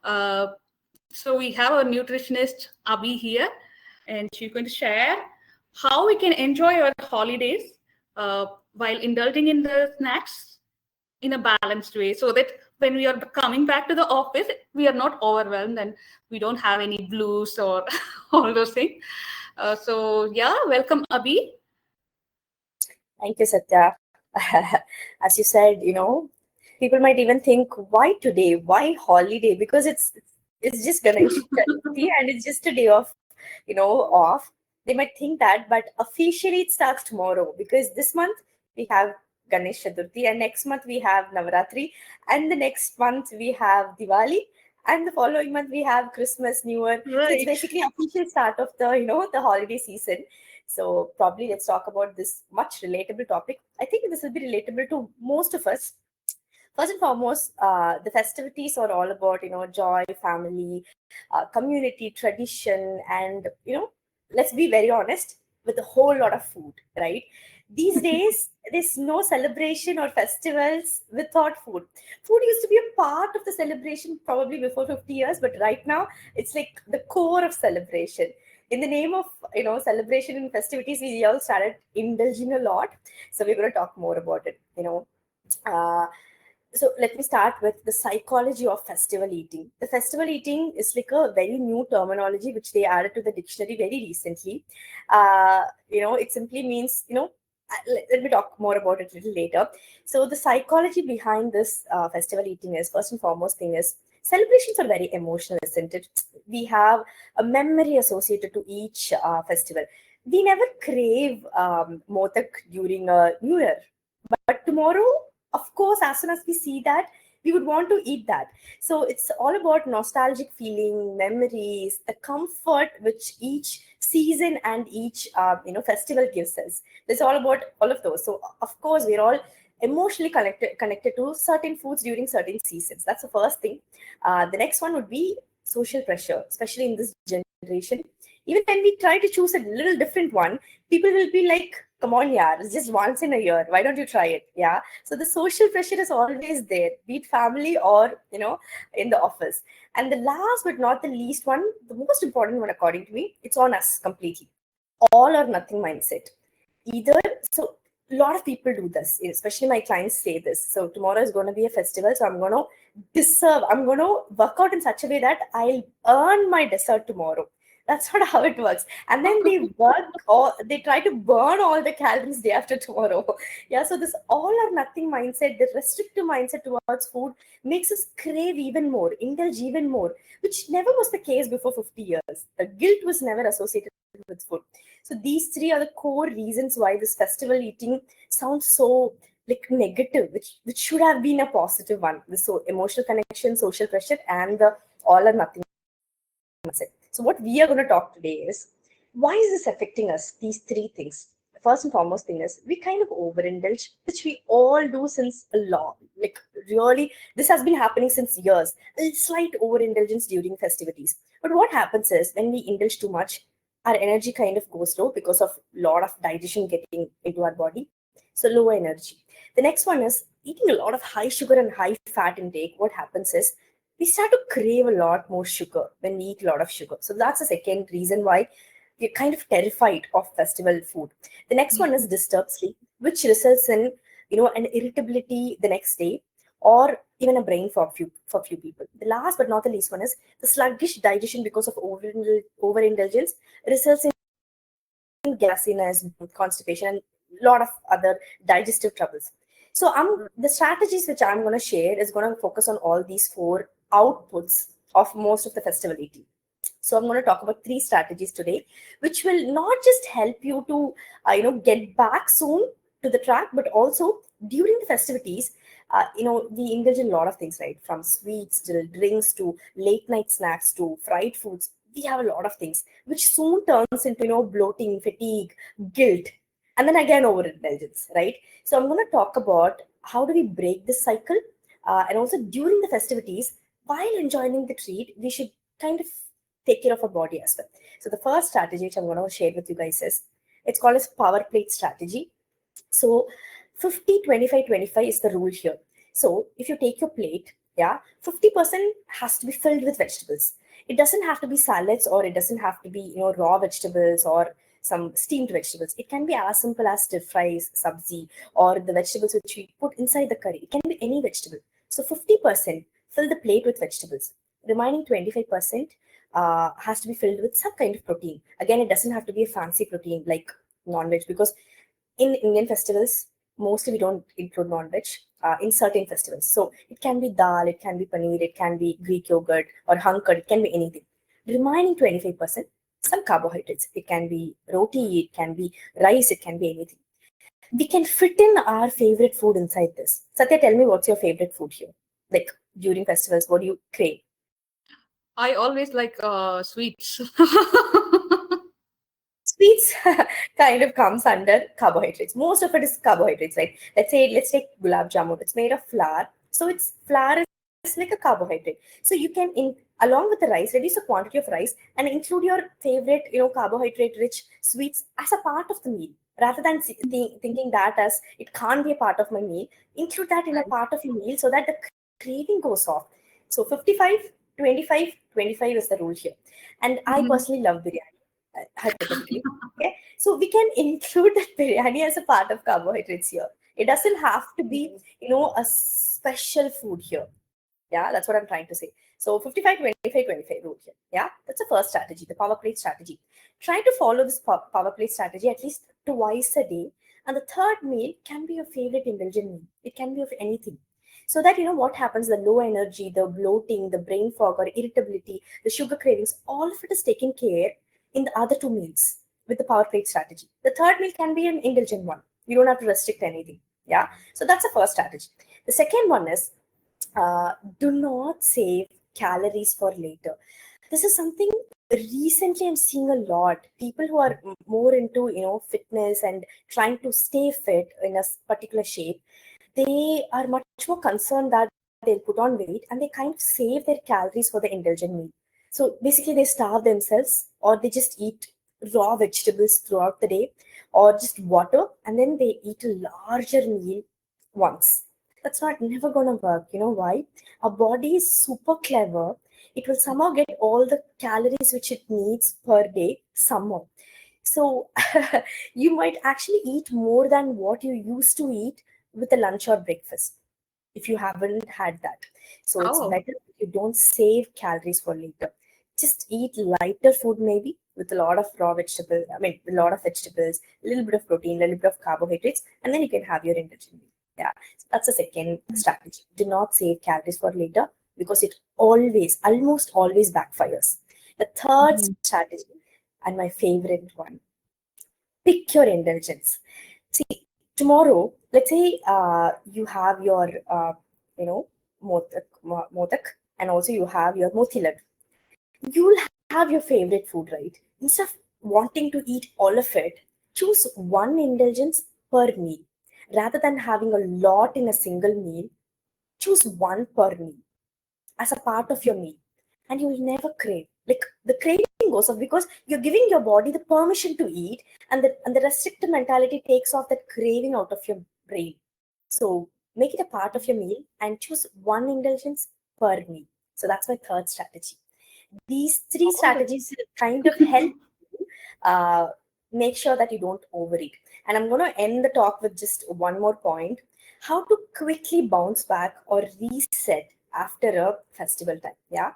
Uh, so we have our nutritionist Abhi here, and she's going to share how we can enjoy our holidays while indulging in the snacks in a balanced way, so that when we are coming back to the office, we are not overwhelmed and we don't have any blues or all those things. So yeah, welcome Abhi. Thank you, Satya. As you said, people might even think, why today? Why holiday? Because it's just Ganesh Chaturthi and it's just a day of, off. They might think that, but officially it starts tomorrow because this month we have Ganesh Chaturthi and next month we have Navaratri and the next month we have Diwali and the following month we have Christmas, New Year. So it's Right. basically official start of the holiday season. So probably let's talk about this much relatable topic. I think this will be relatable to most of us. First and foremost, the festivities are all about joy, family, community, tradition, and let's be very honest, with a whole lot of food, right? These days, there's no celebration or festivals without food. Food used to be a part of the celebration probably before 50 years, but right now it's like the core of celebration. In the name of celebration and festivities, we all started indulging a lot. So we're going to talk more about it. Uh, so let me start with the psychology of festival eating. The festival eating is like a very new terminology which they added to the dictionary very recently. It simply means let me talk more about it a little later. So the psychology behind this festival eating is, first and foremost thing is, celebrations are very emotional, isn't it? We have a memory associated to each festival. We never crave modak during a New Year, but tomorrow, of course, as soon as we see that, we would want to eat that. So it's all about nostalgic feeling, memories, the comfort which each season and each festival gives us. It's all about all of those. So of course, we're all emotionally connected to certain foods during certain seasons. That's the first thing. The next one would be social pressure, especially in this generation. Even when we try to choose a little different one, people will be like, come on, yeah, it's just once in a year. Why don't you try it? Yeah. So the social pressure is always there, be it family or, in the office. And the last but not the least one, the most important one, according to me, it's on us completely. All or nothing mindset. Either, so a lot of people do this, especially my clients say this. So tomorrow is going to be a festival. So I'm going to work out in such a way that I'll earn my dessert tomorrow. That's not how it works. And then they work or they try to burn all the calories day after tomorrow. Yeah. So this all or nothing mindset, the restrictive mindset towards food makes us crave even more, indulge even more, which never was the case before 50 years. The guilt was never associated with food. So these three are the core reasons why this festival eating sounds so like negative, which should have been a positive one. The so emotional connection, social pressure, and the all or nothing mindset. So what we are going to talk today is, why is this affecting us? These three things. The first and foremost thing is, we kind of overindulge, which we all do since a long, like really, this has been happening since years. A slight overindulgence during festivities. But what happens is, when we indulge too much, our energy kind of goes low because of a lot of digestion getting into our body. So low energy. The next one is eating a lot of high sugar and high fat intake. What happens is, we start to crave a lot more sugar when we eat a lot of sugar. So that's the second reason why we're kind of terrified of festival food. The next one is disturbed sleep, which results in an irritability the next day, or even a brain for few people. The last but not the least one is the sluggish digestion because of overindulgence results in gasiness, constipation, and a lot of other digestive troubles. So the strategies which I'm going to share is going to focus on all these four outputs of most of the festival eating. So I'm going to talk about three strategies today, which will not just help you to get back soon to the track, but also during the festivities. We indulge in a lot of things, right? From sweets to drinks to late night snacks to fried foods. We have a lot of things, which soon turns into bloating, fatigue, guilt, and then again overindulgence, right? So I'm going to talk about how do we break this cycle, and also during the festivities, while enjoying the treat, we should kind of take care of our body as well. So the first strategy which I'm going to share with you guys is, it's called as power plate strategy. So 50, 25, 25 is the rule here. So if you take your plate, Yeah, 50% has to be filled with vegetables. It doesn't have to be salads, or it doesn't have to be, raw vegetables or some steamed vegetables. It can be as simple as stir fries, sabzi, or the vegetables which we put inside the curry. It can be any vegetable. So 50% fill the plate with vegetables. Remaining 25% has to be filled with some kind of protein. Again, it doesn't have to be a fancy protein like non-veg, because in Indian festivals, mostly we don't include non-veg in certain festivals. So it can be dal, it can be paneer, it can be Greek yogurt or hankad, it can be anything. Remaining 25%, some carbohydrates. It can be roti, it can be rice, it can be anything. We can fit in our favorite food inside this. Satya, tell me, what's your favorite food here? Like during festivals, what do you crave? I always like sweets. Sweets kind of comes under carbohydrates. Most of it is carbohydrates, right? Let's take gulab jamun. It's made of flour. So it's flour is like a carbohydrate. So you can along with the rice, reduce the quantity of rice and include your favorite, carbohydrate rich sweets as a part of the meal. Rather than thinking that as it can't be a part of my meal, include that in a part of your meal so that the craving goes off. So 55, 25, 25 is the rule here. And I Mhm. personally love biryani, hypothetically. Okay, so we can include that biryani as a part of carbohydrates here. It doesn't have to be, a special food here. Yeah, that's what I'm trying to say. So 55, 25, 25 rule here. Yeah, that's the first strategy, the power plate strategy. Try to follow this power plate strategy at least twice a day. And the third meal can be your favorite indulgent meal. It can be of anything. So that, what happens, the low energy, the bloating, the brain fog or irritability, the sugar cravings, all of it is taken care in the other two meals with the power plate strategy. The third meal can be an indulgent one. You don't have to restrict anything. Yeah. So that's the first strategy. The second one is uh, do not save calories for later. This is something recently I'm seeing a lot. People who are more into, fitness and trying to stay fit in a particular shape, they are much more concerned that they'll put on weight and they kind of save their calories for the indulgent meal. So basically, they starve themselves, or they just eat raw vegetables throughout the day, or just water, and then they eat a larger meal once. That's not never gonna work. You know why? Our body is super clever. It will somehow get all the calories which it needs per day somehow. So you might actually eat more than what you used to eat with a lunch or breakfast if you haven't had that. So it's Oh, better if you don't save calories for later. Just eat lighter food maybe with a lot of raw vegetable. I mean, a lot of vegetables, a little bit of protein, a little bit of carbohydrates, and then you can have your indulgent meal. Yeah, so that's the second strategy. Do not save calories for later because it almost always backfires. The third mhm. strategy, and my favorite one, pick your indulgence. See, tomorrow, let's say you have your, you know, modak, and also you have your motilad. You'll have your favorite food, right? Instead of wanting to eat all of it, choose one indulgence per meal. Rather than having a lot in a single meal, choose one per meal as a part of your meal, and you will never crave. Like the craving goes off because you're giving your body the permission to eat, and the restrictive mentality takes off that craving out of your brain. So make it a part of your meal and choose one indulgence per meal. So that's my third strategy. These three All the strategies kind of help you make sure that you don't overeat. And I'm going to end the talk with just one more point: how to quickly bounce back or reset after a festival time. Yeah.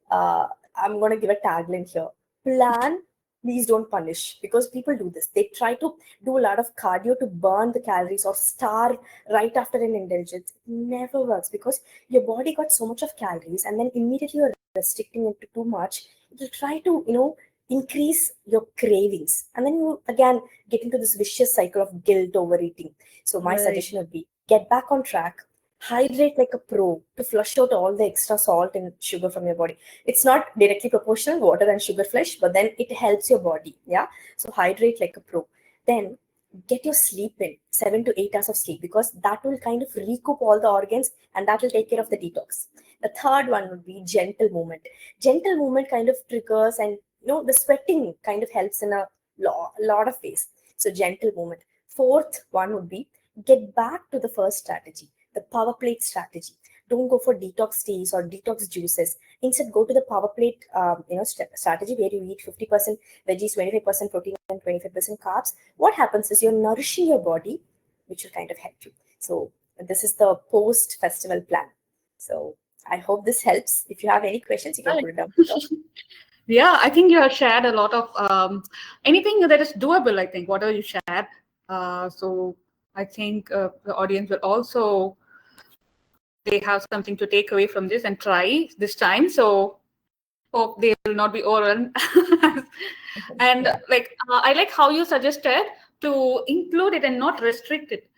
uh, I'm going to give a tagline here: plan, please don't punish. Because people do this. They try to do a lot of cardio to burn the calories or starve right after an indulgence. It never works because your body got so much of calories, and then immediately you're restricting it to too much. It will try to, increase your cravings. And then you again get into this vicious cycle of guilt overeating. So my right. suggestion would be get back on track, hydrate like a pro to flush out all the extra salt and sugar from your body. It's not directly proportional, water and sugar flush, but then it helps your body. Yeah. So hydrate like a pro. Then get your sleep in, 7 to 8 hours of sleep, because that will kind of recoup all the organs and that will take care of the detox. The third one would be gentle movement. Gentle movement kind of triggers, and the sweating kind of helps in a lot of ways. So gentle movement. Fourth one would be get back to the first strategy, the power plate strategy. Don't go for detox teas or detox juices. Instead, go to the power plate, strategy where you eat 50% veggies, 25% protein, and 25% carbs. What happens is you're nourishing your body, which will kind of help you. So this is the post-festival plan. So I hope this helps. If you have any questions, you can put it down below. Yeah, I think you have shared a lot of anything that is doable. I think whatever you shared. So I think the audience will also, they have something to take away from this and try this time. So hope they will not be overwhelmed. And I like how you suggested to include it and not restrict it.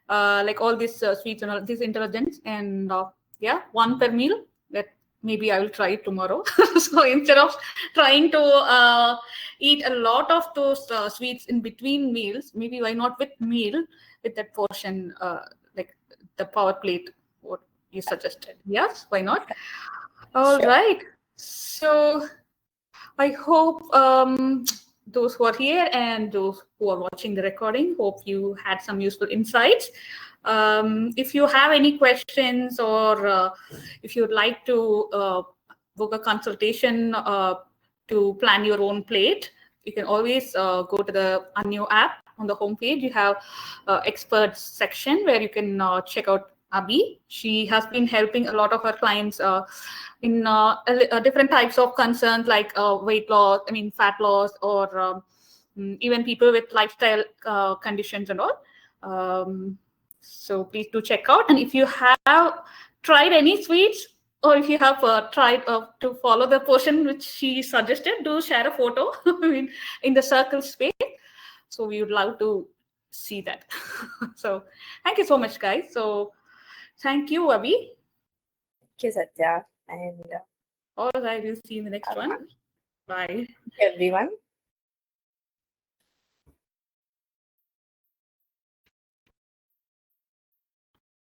Like all these sweets and all this intelligence, and yeah, one per meal. That maybe I will try it tomorrow. So instead of trying to eat a lot of those sweets in between meals, maybe why not with meal with that portion, like the power plate, what you suggested. Yes, why not? All Sure. right. So I hope those who are here and those who are watching the recording, hope you had some useful insights. If you have any questions, or if you'd like to book a consultation to plan your own plate, you can always go to the Anyo app. On the homepage, you have experts section where you can check out Abhi. She has been helping a lot of her clients in different types of concerns, like weight loss, fat loss, or even people with lifestyle conditions and all. So please do check out. And if you have tried any sweets, or if you have tried to follow the portion which she suggested, do share a photo in the circle space. So we would love to see that. So thank you so much, guys. So thank you, Abhi. Thank you, Satya. And all right, we'll see you in the next one. Bye. everyone.